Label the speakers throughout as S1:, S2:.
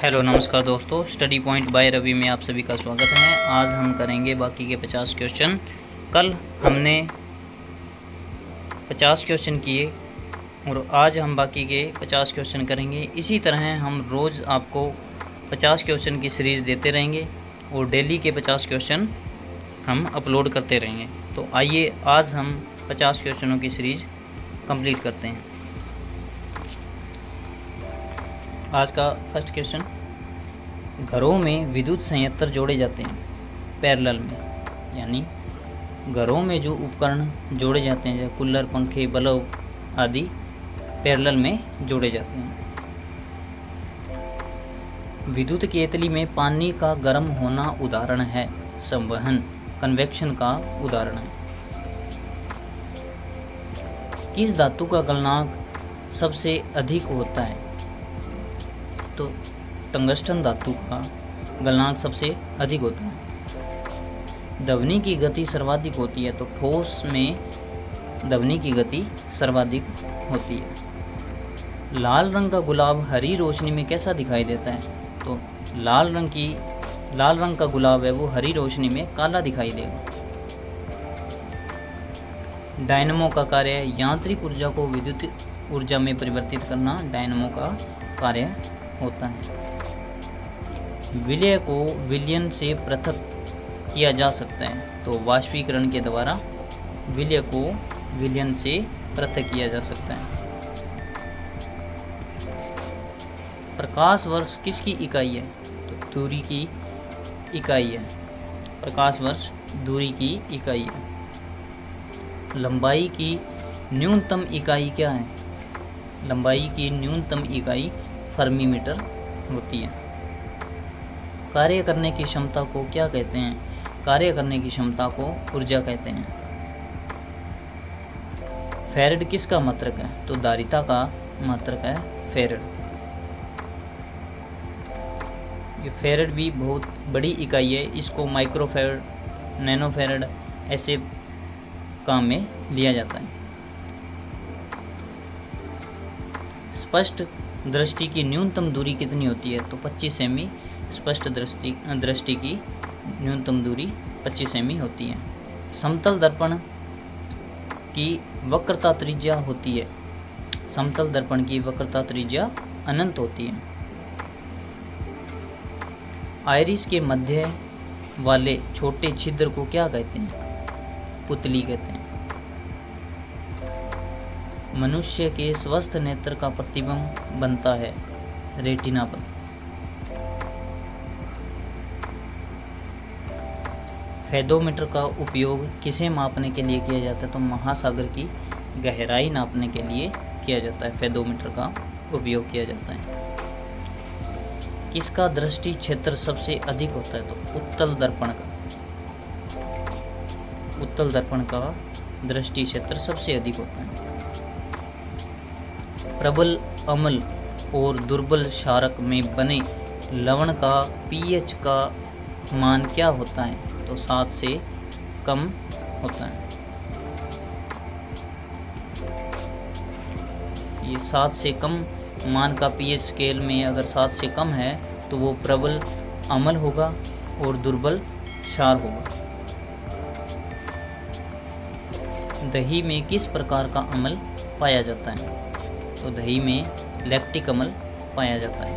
S1: Hello नमस्कार दोस्तों, study point by Ravi में आप सभी का स्वागत है। आज हम करेंगे बाकी के 50 क्वेश्चन। कल हमने 50 क्वेश्चन किए और आज हम बाकी के 50 क्वेश्चन करेंगे। इसी तरह हम रोज़ आपको 50 क्वेश्चन की सीरीज़ देते रहेंगे और डेली के 50 क्वेश्चन हम अपलोड करते रहेंगे। तो आइए आज हम 50 क्वेश्चनों की सीरीज़ कंप्लीट करते हैं। आज का फर्स्ट क्वेश्चन, घरों में विद्युत संयंत्र जोड़े जाते हैं पैरेलल में, यानी घरों में जो उपकरण जोड़े जाते हैं जैसे कूलर, पंखे, बल्ब आदि पैरेलल में जोड़े जाते हैं। विद्युत केतली में पानी का गर्म होना उदाहरण है, संवहन कन्वेक्शन का उदाहरण है। किस धातु का गलनांक सबसे अधिक होता है? तो टंगस्टन धातु का गलनांक सबसे अधिक होता है। ध्वनि की गति सर्वाधिक होती है, तो ठोस में ध्वनि की गति सर्वाधिक होती है। लाल रंग का गुलाब हरी रोशनी में कैसा दिखाई देता है? तो लाल रंग का गुलाब है वो हरी रोशनी में काला दिखाई देगा। डायनमो का कार्य यांत्रिक ऊर्जा को विद्युत ऊर्जा में परिवर्तित करना डायनमो का कार्य होता है। विलय को विलयन से पृथक किया जा सकता है, तो वाष्पीकरण के द्वारा विलय को विलयन से पृथक किया जा सकता है। प्रकाश वर्ष किसकी इकाई है? तो दूरी की इकाई है। प्रकाश वर्ष दूरी की इकाई है। लंबाई की न्यूनतम इकाई क्या है? लंबाई की न्यूनतम इकाई फर्मी मीटर होती है। कार्य करने की क्षमता को क्या कहते हैं? कार्य करने की क्षमता को ऊर्जा कहते हैं। फैरड किसका मात्रक है? तो धारिता का मात्रक है फैरड। ये फैरड भी बहुत बड़ी इकाई है, इसको माइक्रोफैरड, नैनोफैरड ऐसे काम में लिया जाता है। स्पष्ट दृष्टि की न्यूनतम दूरी कितनी होती है? तो 25 सेमी। स्पष्ट दृष्टि की न्यूनतम दूरी 25 सेमी होती है। समतल दर्पण की वक्रता त्रिज्या होती है। समतल दर्पण की वक्रता त्रिज्या अनंत होती है। आइरिस के मध्य वाले छोटे छिद्र को क्या कहते हैं? पुतली कहते हैं। मनुष्य के स्वस्थ नेत्र का प्रतिबिंब बनता है रेटिना पर। फेदोमीटर का उपयोग किसे मापने के लिए किया जाता है? तो महासागर की गहराई नापने के लिए किया जाता है, फेदोमीटर का उपयोग किया जाता है। किसका दृष्टि क्षेत्र सबसे अधिक होता है? तो उत्तल दर्पण का। उत्तल दर्पण का दृष्टि क्षेत्र सबसे अधिक होता है। प्रबल अम्ल और दुर्बल क्षारक में बने लवण का पीएच का मान क्या होता है? तो 7 से कम होता है। ये 7 से कम मान का पीएच स्केल में अगर 7 से कम है तो वो प्रबल अम्ल होगा और दुर्बल क्षार होगा। दही में किस प्रकार का अम्ल पाया जाता है? तो दही में लैक्टिक अम्ल पाया जाता है।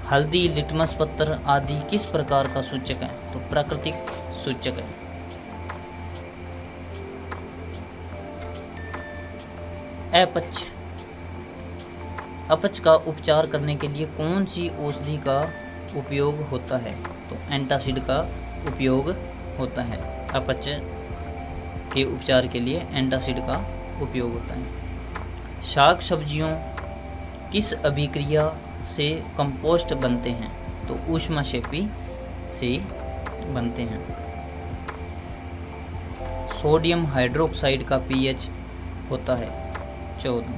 S1: हल्दी, लिटमस पत्थर आदि किस प्रकार का सूचक है? तो प्राकृतिक सूचक है। अपच। अपच का उपचार करने के लिए कौन सी औषधि का उपयोग होता है? तो एंटासिड का उपयोग होता है। अपच के उपचार के लिए एंटासिड का उपयोग होता है। शाक सब्जियों किस अभिक्रिया से कंपोस्ट बनते हैं? तो ऊष्माक्षेपी से बनते हैं। सोडियम हाइड्रोक्साइड का पीएच होता है 14।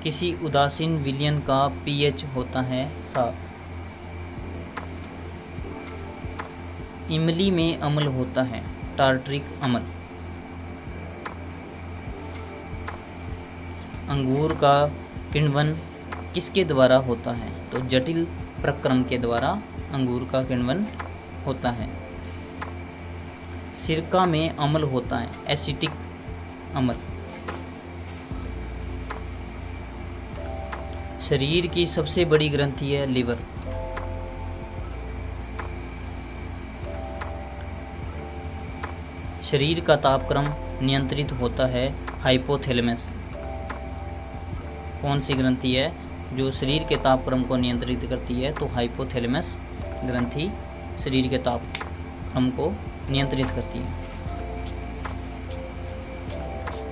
S1: किसी उदासीन विलयन का पीएच होता है 7। इमली में अम्ल होता है टार्टरिक अम्ल। अंगूर का किण्वन किसके द्वारा होता है? तो जटिल प्रक्रम के द्वारा अंगूर का किण्वन होता है। सिरका में अम्ल होता है, एसिटिक अम्ल। शरीर की सबसे बड़ी ग्रंथि है लिवर। शरीर का तापक्रम नियंत्रित होता है हाइपोथैलेमस। कौन सी ग्रंथि है जो शरीर के तापक्रम को नियंत्रित करती है? तो हाइपोथैलेमस ग्रंथि शरीर के तापक्रम को नियंत्रित करती है।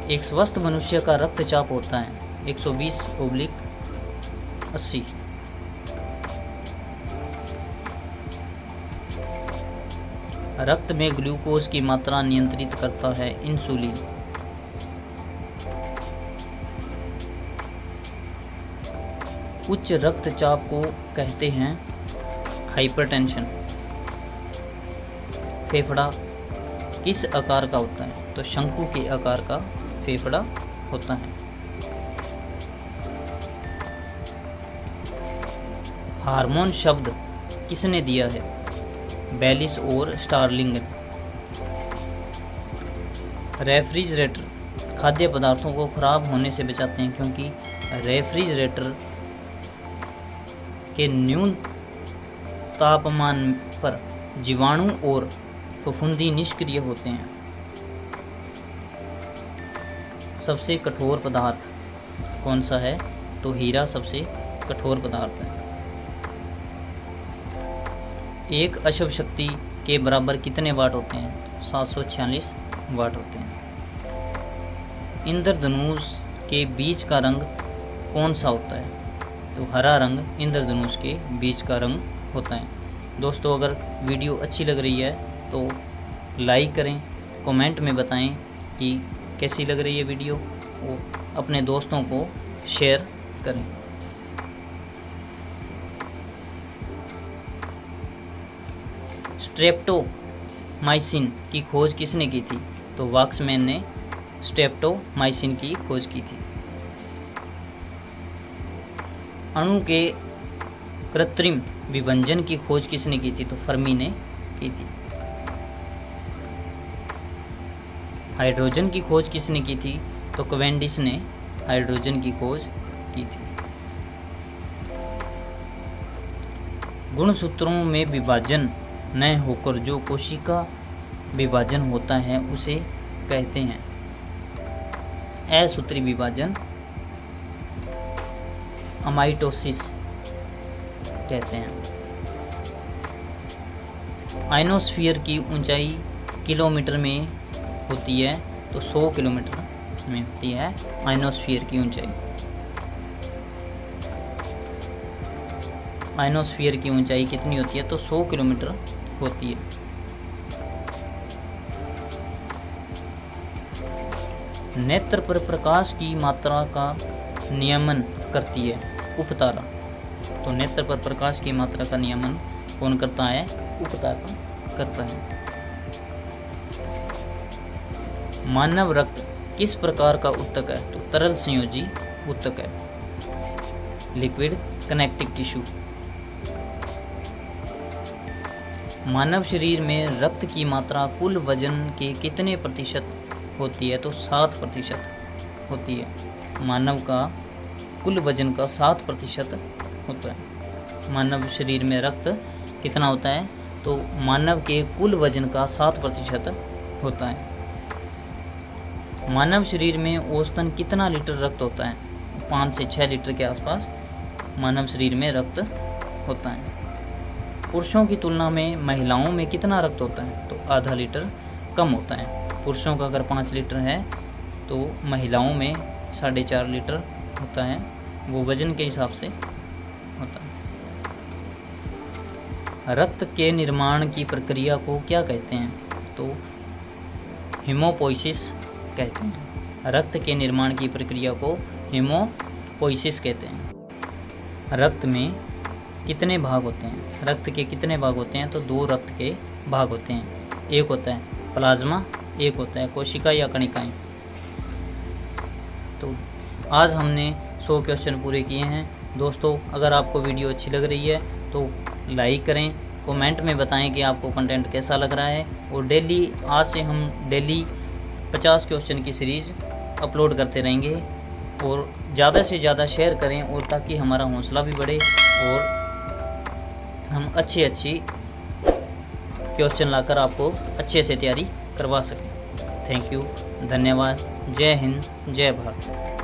S1: एक स्वस्थ मनुष्य का रक्तचाप होता है 120/80। रक्त में ग्लूकोज की मात्रा नियंत्रित करता है इंसुलिन। उच्च रक्तचाप को कहते हैं हाइपरटेंशन। फेफड़ा किस आकार का होता है? तो शंकु के आकार का फेफड़ा होता है। हार्मोन शब्द किसने दिया है? बेलिस और स्टार्लिंग। रेफ्रिजरेटर खाद्य पदार्थों को खराब होने से बचाते हैं, क्योंकि रेफ्रिजरेटर के न्यून तापमान पर जीवाणु और फफूंदी निष्क्रिय होते हैं। सबसे कठोर पदार्थ कौन सा है? तो हीरा सबसे कठोर पदार्थ है। एक अशुभ शक्ति के बराबर कितने वाट होते हैं? 746 वाट होते हैं। इंद्रधनुष के बीच का रंग कौन सा होता है? तो हरा रंग इंद्रधनुष के बीच का रंग होता है। दोस्तों, अगर वीडियो अच्छी लग रही है तो लाइक करें, कमेंट में बताएं कि कैसी लग रही है वीडियो, और अपने दोस्तों को शेयर करें। स्ट्रेप्टोमाइसिन की खोज किसने की थी? तो वाक्समैन ने स्ट्रेप्टोमाइसिन की खोज की थी। अणु के कृत्रिम विभंजन की खोज किसने की थी? तो फर्मी ने की थी। हाइड्रोजन की खोज किसने की थी? तो कैवेंडिश ने हाइड्रोजन की खोज की थी। गुणसूत्रों में विभाजन न होकर जो कोशिका विभाजन होता है उसे कहते हैं असूत्री विभाजन, अमाइटोसिस कहते हैं। आयनोस्फीयर की ऊंचाई किलोमीटर में होती है, तो 100 किलोमीटर में होती है आयनोस्फीयर की ऊंचाई। आयनोस्फीयर की ऊंचाई कितनी होती है? तो 100 किलोमीटर होती है। नेत्र पर प्रकाश की मात्रा का नियमन करती है उपतारा। तो नेत्र पर प्रकाश की मात्रा का नियमन कौन करता है? उपतारा करता है। मानव रक्त किस प्रकार का ऊतक है? तो तरल संयोजी ऊतक है, लिक्विड कनेक्टिव टिश्यू। मानव शरीर में रक्त की मात्रा कुल वजन के कितने प्रतिशत होती है? तो 7% होती है। मानव का कुल वजन का 7% होता है। मानव शरीर में रक्त कितना होता है? तो मानव के कुल वजन का 7% होता है। मानव शरीर में औसतन कितना लीटर रक्त होता है? 5 से 6 लीटर के आसपास मानव शरीर में रक्त होता है। पुरुषों की तुलना में महिलाओं में कितना रक्त होता है? तो आधा लीटर कम होता है। पुरुषों का अगर 5 लीटर है तो महिलाओं में 4.5 लीटर होता है, वो वजन के हिसाब से होता है। रक्त के निर्माण की प्रक्रिया को क्या कहते हैं? तो हीमोपोइसिस कहते हैं। रक्त के निर्माण की प्रक्रिया को हीमोपोइसिस कहते हैं। रक्त में कितने भाग होते हैं? रक्त के कितने भाग होते हैं? तो 2 रक्त के भाग होते हैं। एक होता है प्लाज्मा, एक होता है कोशिका या कणिकाएं। तो आज हमने 100 क्वेश्चन पूरे किए हैं। दोस्तों, अगर आपको वीडियो अच्छी लग रही है तो लाइक करें, कमेंट में बताएं कि आपको कंटेंट कैसा लग रहा है। और डेली, आज से हम डेली 50 क्वेश्चन की सीरीज़ अपलोड करते रहेंगे। और ज़्यादा से ज़्यादा शेयर करें, और ताकि हमारा हौसला भी बढ़े और हम अच्छी क्वेश्चन लाकर आपको अच्छे से तैयारी करवा सकें। थैंक यू, धन्यवाद। जय हिंद, जय भारत।